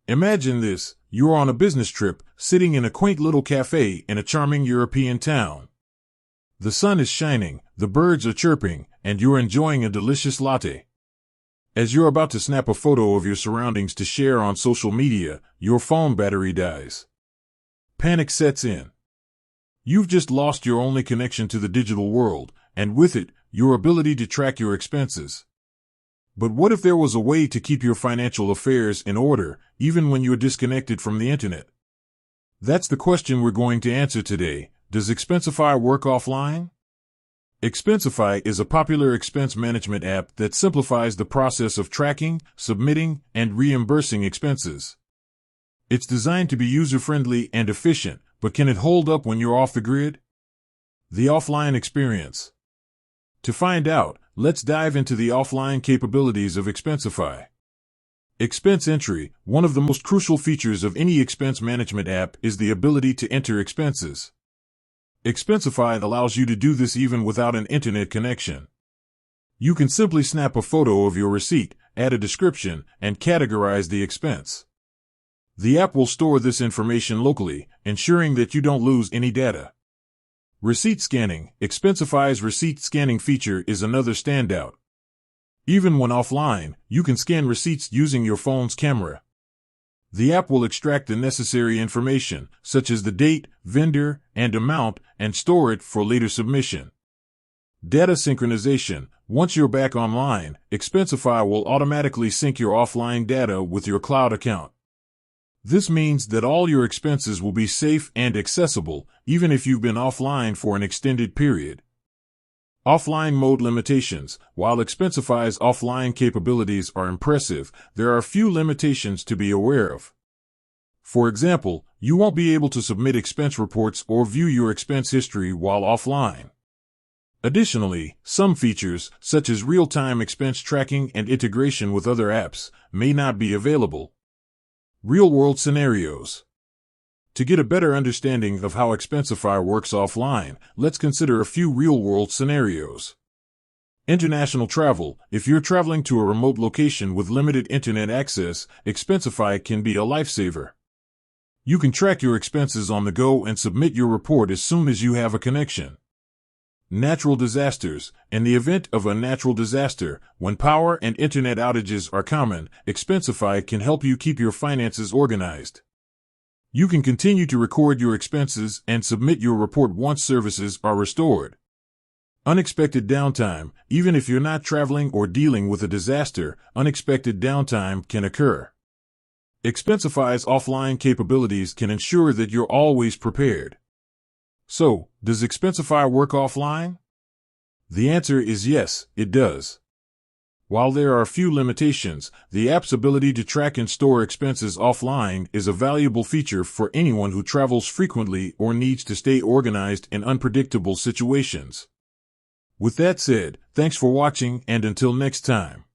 Imagine this. You're on a business trip, sitting in a quaint little cafe in a charming European town. The sun is shining, the birds are chirping, and you're enjoying a delicious latte. As you're about to snap a photo of your surroundings to share on social media, your phone battery dies. Panic sets in. You've just lost your only connection to the digital world, and with it, your ability to track your expenses. But what if there was a way to keep your financial affairs in order, even when you're disconnected from the internet? That's the question we're going to answer today. Does Expensify work offline? Expensify is a popular expense management app that simplifies the process of tracking, submitting, and reimbursing expenses. It's designed to be user-friendly and efficient, but can it hold up when you're off the grid? The offline experience. To find out, let's dive into the offline capabilities of Expensify. Expense entry. One of the most crucial features of any expense management app is the ability to enter expenses. Expensify allows you to do this even without an internet connection. You can simply snap a photo of your receipt, add a description, and categorize the expense. The app will store this information locally, ensuring that you don't lose any data. Receipt scanning. Expensify's receipt scanning feature is another standout. Even when offline, you can scan receipts using your phone's camera. The app will extract the necessary information, such as the date, vendor, and amount, and store it for later submission. Data synchronization. Once you're back online, Expensify will automatically sync your offline data with your cloud account. This means that all your expenses will be safe and accessible, even if you've been offline for an extended period. Offline mode limitations. While Expensify's offline capabilities are impressive, there are a few limitations to be aware of. For example, you won't be able to submit expense reports or view your expense history while offline. Additionally, some features, such as real-time expense tracking and integration with other apps, may not be available. Real-world scenarios. To get a better understanding of how Expensify works offline, let's consider a few real-world scenarios. International travel. If you're traveling to a remote location with limited internet access, Expensify can be a lifesaver. You can track your expenses on the go and submit your report as soon as you have a connection. Natural disasters. In the event of a natural disaster, when power and internet outages are common, Expensify can help you keep your finances organized. You can continue to record your expenses and submit your report once services are restored. Unexpected downtime. Even if you're not traveling or dealing with a disaster, unexpected downtime can occur. Expensify's offline capabilities can ensure that you're always prepared. So, does Expensify work offline? The answer is yes, it does. While there are a few limitations, the app's ability to track and store expenses offline is a valuable feature for anyone who travels frequently or needs to stay organized in unpredictable situations. With that said, thanks for watching, and until next time.